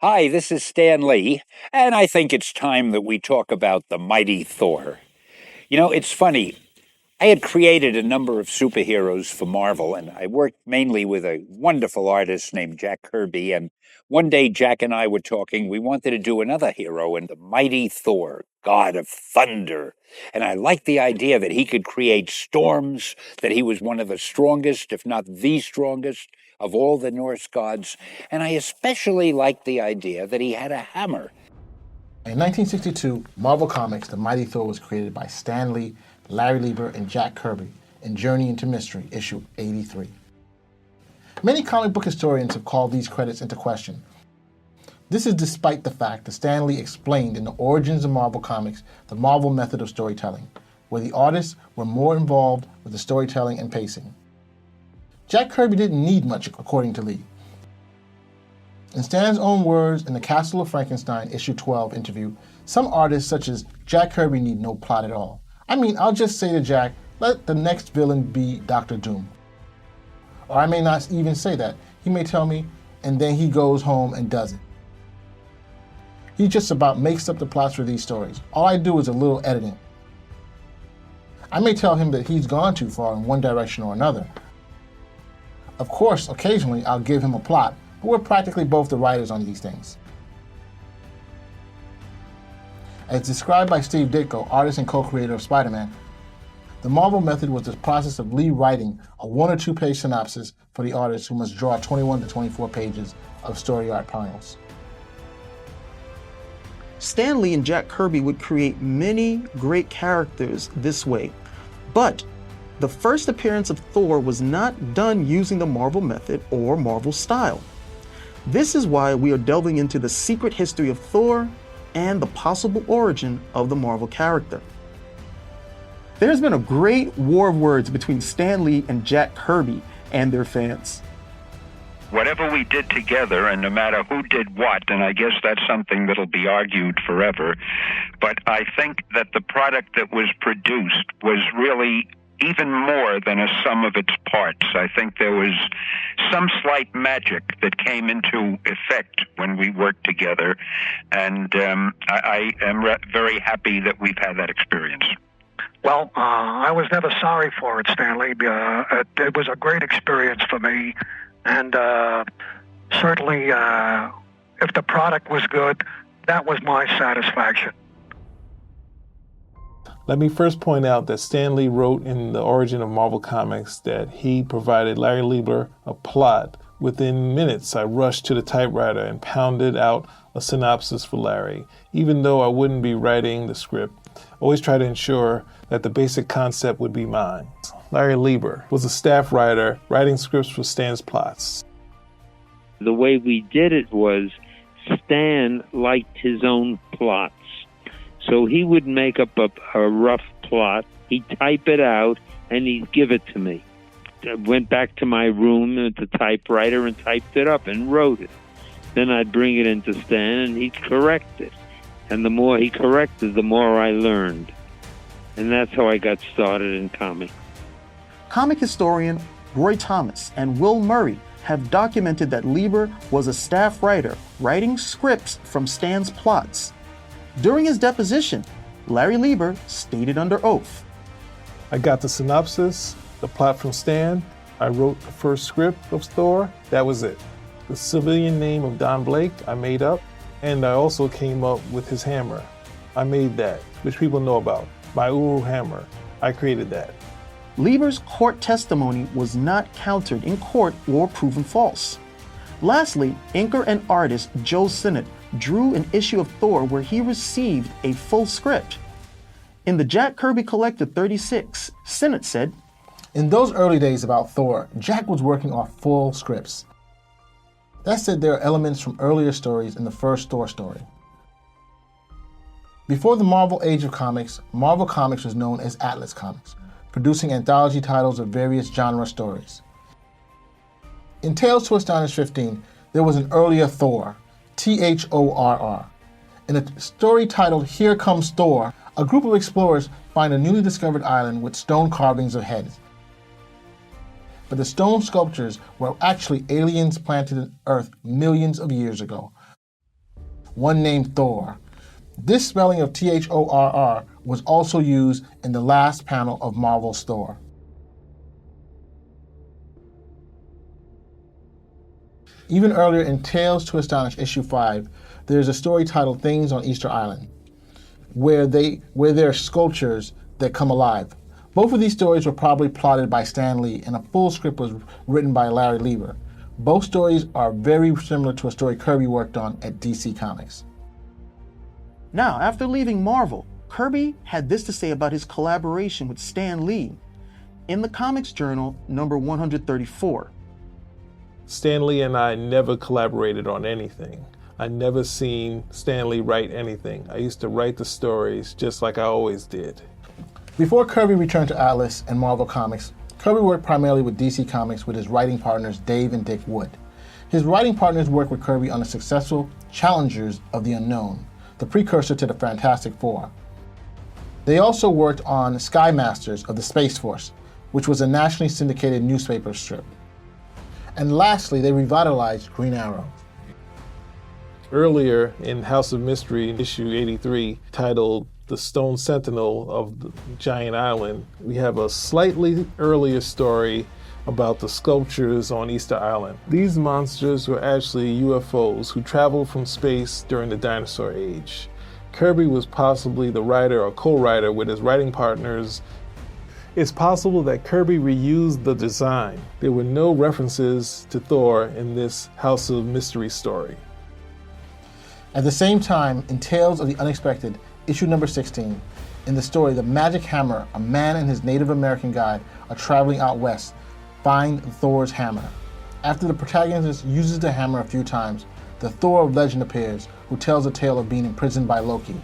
Hi, this is Stan Lee, and I think it's time that we talk about the mighty Thor. It's funny. I had created a number of superheroes for Marvel, and I worked mainly with a wonderful artist named Jack Kirby. And one day, Jack and I were talking. We wanted to do another hero, and the mighty Thor, god of thunder. And I liked the idea that he could create storms, that he was one of the strongest, if not the strongest, of all the Norse gods. And I especially liked the idea that he had a hammer. In 1962, Marvel Comics' The Mighty Thor was created by Stan Lee, Larry Lieber, and Jack Kirby in Journey into Mystery, issue 83. Many comic book historians have called these credits into question. This is despite the fact that Stan Lee explained in the Origins of Marvel Comics the Marvel method of storytelling, where the artists were more involved with the storytelling and pacing. Jack Kirby didn't need much, according to Lee. In Stan's own words in the Castle of Frankenstein, issue 12 interview, some artists such as Jack Kirby need no plot at all. I'll just say to Jack, let the next villain be Dr. Doom. Or I may not even say that. He may tell me, and then he goes home and does it. He just about makes up the plots for these stories. All I do is a little editing. I may tell him that he's gone too far in one direction or another. Of course, occasionally I'll give him a plot, but we're practically both the writers on these things. As described by Steve Ditko, artist and co-creator of Spider-Man, the Marvel method was the process of Lee writing a 1 or 2 page synopsis for the artist who must draw 21 to 24 pages of story art panels. Stan Lee and Jack Kirby would create many great characters this way, but the first appearance of Thor was not done using the Marvel method or Marvel style. This is why we are delving into the secret history of Thor and the possible origin of the Marvel character. There's been a great war of words between Stan Lee and Jack Kirby and their fans. Whatever we did together, and no matter who did what, and I guess that's something that'll be argued forever, but I think that the product that was produced was really even more than a sum of its parts. I think there was some slight magic that came into effect when we worked together, and I am very happy that we've had that experience. Well, I was never sorry for it, Stanley. It was a great experience for me, and certainly if the product was good, that was my satisfaction. Let me first point out that Stan Lee wrote in the origin of Marvel Comics that he provided Larry Lieber a plot. Within minutes, I rushed to the typewriter and pounded out a synopsis for Larry. Even though I wouldn't be writing the script, I always try to ensure that the basic concept would be mine. Larry Lieber was a staff writer writing scripts for Stan's plots. The way we did it was Stan liked his own plots. So he would make up a rough plot, he'd type it out, and he'd give it to me. I went back to my room at the typewriter and typed it up and wrote it. Then I'd bring it into Stan and he'd correct it. And the more he corrected, the more I learned. And that's how I got started in comics. Comic historian Roy Thomas and Will Murray have documented that Lieber was a staff writer writing scripts from Stan's plots. During his deposition, Larry Lieber stated under oath, I got the synopsis, the plot from Stan, I wrote the first script of Thor, that was it. The civilian name of Don Blake I made up, and I also came up with his hammer. I made that, which people know about, my Uru hammer. I created that. Lieber's court testimony was not countered in court or proven false. Lastly, inker and artist Joe Sinnott drew an issue of Thor where he received a full script. In the Jack Kirby Collector 36, Sinnott said, in those early days about Thor, Jack was working off full scripts. That said, there are elements from earlier stories in the first Thor story. Before the Marvel Age of Comics, Marvel Comics was known as Atlas Comics, producing anthology titles of various genre stories. In Tales to Astonish 15, there was an earlier Thor, Thorr. In a story titled Here Comes Thor, a group of explorers find a newly discovered island with stone carvings of heads. But the stone sculptures were actually aliens planted in Earth millions of years ago. one named Thor. This spelling of Thorr was also used in the last panel of Marvel's Thor. Even earlier in Tales to Astonish issue 5, there's a story titled Things on Easter Island, where there are sculptures that come alive. Both of these stories were probably plotted by Stan Lee, and a full script was written by Larry Lieber. Both stories are very similar to a story Kirby worked on at DC Comics. Now, after leaving Marvel, Kirby had this to say about his collaboration with Stan Lee in the Comics Journal number 134. Stan Lee and I never collaborated on anything. I never seen Stan Lee write anything. I used to write the stories just like I always did. Before Kirby returned to Atlas and Marvel Comics, Kirby worked primarily with DC Comics with his writing partners Dave and Dick Wood. His writing partners worked with Kirby on the successful Challengers of the Unknown, the precursor to the Fantastic Four. They also worked on Sky Masters of the Space Force, which was a nationally syndicated newspaper strip. And lastly, they revitalized Green Arrow. Earlier in House of Mystery, issue 83, titled The Stone Sentinel of the Giant Island, we have a slightly earlier story about the sculptures on Easter Island. These monsters were actually UFOs who traveled from space during the dinosaur age. Kirby was possibly the writer or co-writer with his writing partners. It's possible that Kirby reused the design. There were no references to Thor in this House of Mystery story. At the same time, in Tales of the Unexpected, issue number 16, in the story The Magic Hammer, a man and his Native American guide are traveling out west, find Thor's hammer. After the protagonist uses the hammer a few times, the Thor of legend appears, who tells a tale of being imprisoned by Loki.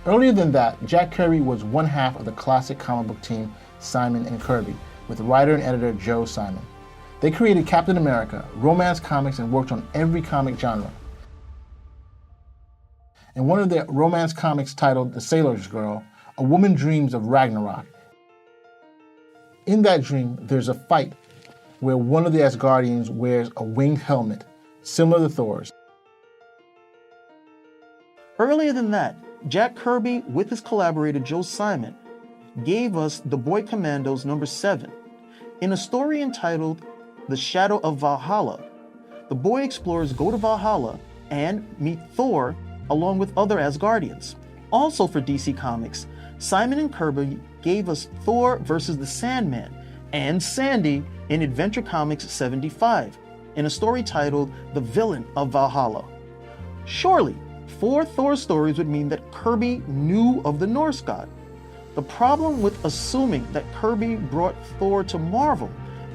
Earlier than that, Jack Kirby was one half of the classic comic book team Simon and Kirby, with writer and editor Joe Simon. They created Captain America, romance comics, and worked on every comic genre. In one of their romance comics titled The Sailor's Girl, a woman dreams of Ragnarok. In that dream, there's a fight where one of the Asgardians wears a winged helmet, similar to Thor's. Earlier than that, Jack Kirby, with his collaborator Joe Simon, gave us The Boy Commandos number 7. In a story entitled The Shadow of Valhalla, the boy explorers go to Valhalla and meet Thor along with other Asgardians. Also for DC Comics, Simon and Kirby gave us Thor versus the Sandman and Sandy in Adventure Comics 75, in a story titled The Villain of Valhalla. Surely, 4 Thor stories would mean that Kirby knew of the Norse god. The problem with assuming that Kirby brought Thor to Marvel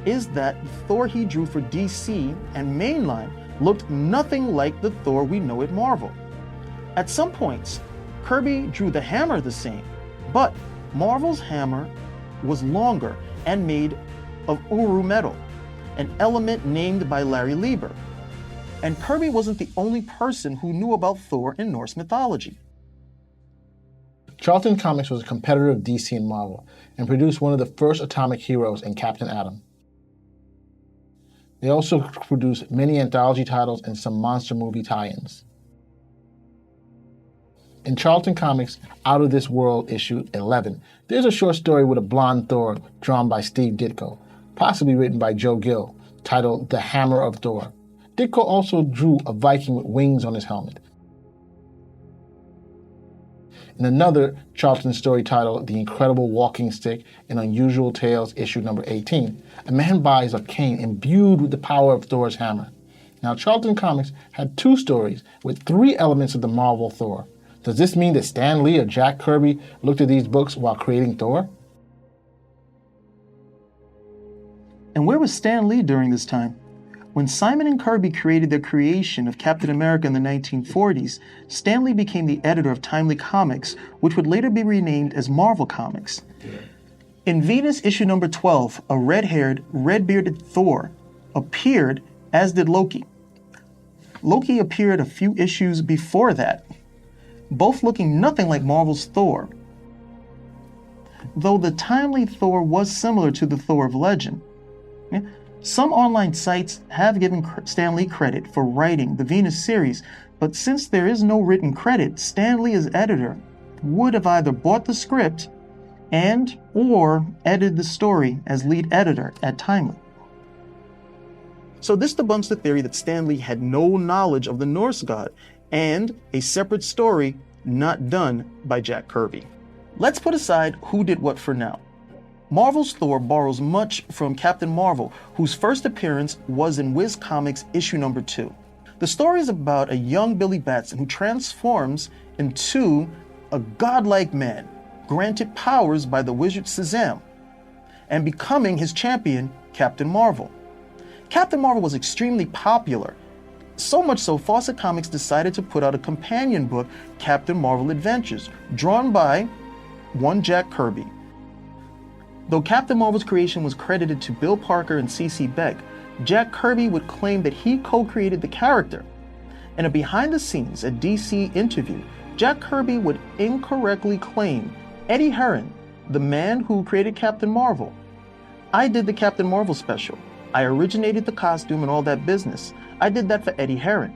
is that the Thor he drew for DC and Mainline looked nothing like the Thor we know at Marvel. At some points, Kirby drew the hammer the same, but Marvel's hammer was longer and made of Uru metal, an element named by Larry Lieber. And Kirby wasn't the only person who knew about Thor in Norse mythology. Charlton Comics was a competitor of DC and Marvel, and produced one of the first atomic heroes in Captain Atom. They also produced many anthology titles and some monster movie tie-ins. In Charlton Comics' Out of This World issue 11, there's a short story with a blonde Thor drawn by Steve Ditko, possibly written by Joe Gill, titled The Hammer of Thor. Ditko also drew a Viking with wings on his helmet. In another Charlton story titled The Incredible Walking Stick in Unusual Tales issue number 18, a man buys a cane imbued with the power of Thor's hammer. Now, Charlton Comics had 2 stories with 3 elements of the Marvel Thor. Does this mean that Stan Lee or Jack Kirby looked at these books while creating Thor? And where was Stan Lee during this time? When Simon and Kirby created their creation of Captain America in the 1940s, Stan Lee became the editor of Timely Comics, which would later be renamed as Marvel Comics. In Venus issue number 12, a red-haired, red-bearded Thor appeared, as did Loki. Loki appeared a few issues before that, both looking nothing like Marvel's Thor. Though the Timely Thor was similar to the Thor of legend. Some online sites have given Stan Lee credit for writing the Venus series, but since there is no written credit, Stan Lee as editor would have either bought the script and or edited the story as lead editor at Timely. So this debunks the theory that Stan Lee had no knowledge of the Norse god and a separate story not done by Jack Kirby. Let's put aside who did what for now. Marvel's Thor borrows much from Captain Marvel, whose first appearance was in Wiz Comics issue number 2. The story is about a young Billy Batson who transforms into a godlike man, granted powers by the wizard Shazam, and becoming his champion, Captain Marvel. Captain Marvel was extremely popular, so much so Fawcett Comics decided to put out a companion book, Captain Marvel Adventures, drawn by one Jack Kirby. Though Captain Marvel's creation was credited to Bill Parker and C.C. Beck, Jack Kirby would claim that he co-created the character. In a behind-the-scenes at DC interview, Jack Kirby would incorrectly claim Eddie Herron, the man who created Captain Marvel. I did the Captain Marvel special. I originated the costume and all that business. I did that for Eddie Herron.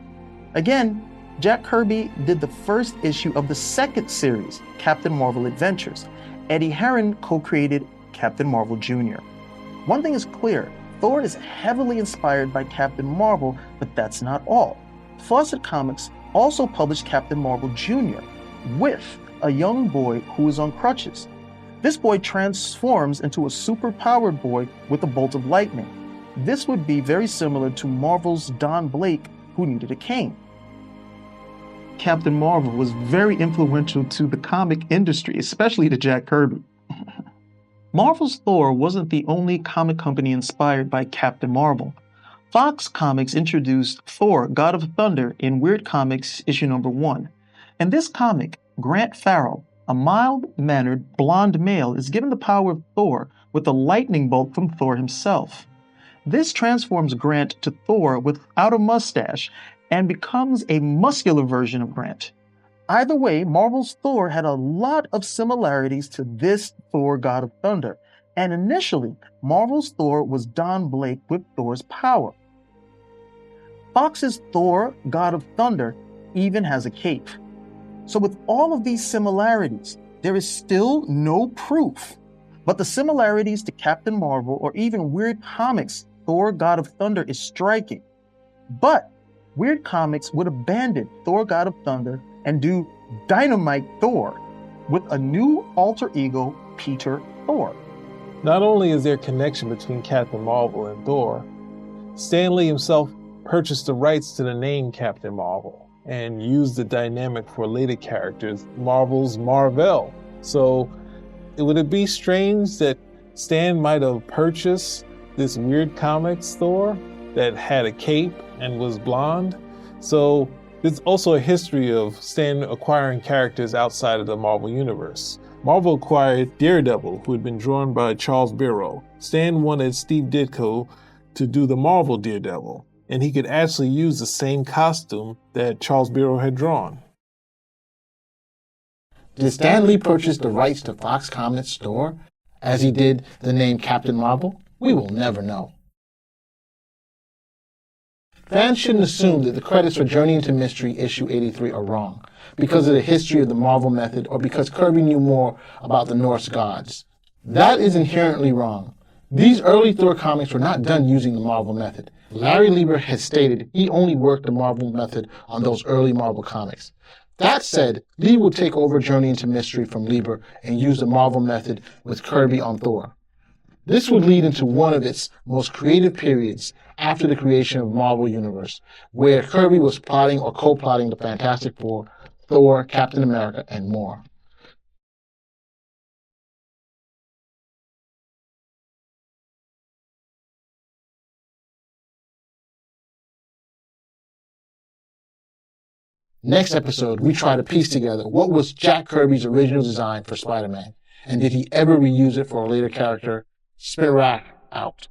Again, Jack Kirby did the first issue of the second series, Captain Marvel Adventures. Eddie Herron co-created Captain Marvel Jr. One thing is clear, Thor is heavily inspired by Captain Marvel, but that's not all. Fawcett Comics also published Captain Marvel Jr. with a young boy who is on crutches. This boy transforms into a super-powered boy with a bolt of lightning. This would be very similar to Marvel's Don Blake, who needed a cane. Captain Marvel was very influential to the comic industry, especially to Jack Kirby. Marvel's Thor wasn't the only comic company inspired by Captain Marvel. Fox Comics introduced Thor, God of Thunder in Weird Comics issue number 1. In this comic, Grant Farrell, a mild-mannered blonde male, is given the power of Thor with a lightning bolt from Thor himself. This transforms Grant to Thor without a mustache and becomes a muscular version of Grant. Either way, Marvel's Thor had a lot of similarities to this Thor, God of Thunder, and initially, Marvel's Thor was Don Blake with Thor's power. Fox's Thor, God of Thunder, even has a cape. So with all of these similarities, there is still no proof, but the similarities to Captain Marvel or even Weird Comics' Thor, God of Thunder is striking. But Weird Comics would abandon Thor, God of Thunder and do Dynamite Thor with a new alter ego, Peter Thor. Not only is there a connection between Captain Marvel and Thor, Stan Lee himself purchased the rights to the name Captain Marvel and used the dynamic for later characters, Marvel's Marvel. So would it be strange that Stan might have purchased this Weird Comics Thor that had a cape and was blonde? So there's also a history of Stan acquiring characters outside of the Marvel Universe. Marvel acquired Daredevil, who had been drawn by Charles Biro. Stan wanted Steve Ditko to do the Marvel Daredevil, and he could actually use the same costume that Charles Biro had drawn. Did Stan Lee purchase the rights to Fox Comics Thor, as he did the name Captain Marvel? We will never know. Fans shouldn't assume that the credits for Journey into Mystery issue 83 are wrong, because of the history of the Marvel method or because Kirby knew more about the Norse gods. That is inherently wrong. These early Thor comics were not done using the Marvel method. Larry Lieber has stated he only worked the Marvel method on those early Marvel comics. That said, Lee will take over Journey into Mystery from Lieber and use the Marvel method with Kirby on Thor. This would lead into one of its most creative periods after the creation of Marvel Universe, where Kirby was plotting or co-plotting the Fantastic Four, Thor, Captain America, and more. Next episode, we try to piece together what was Jack Kirby's original design for Spider-Man, and did he ever reuse it for a later character? Spin Rack out.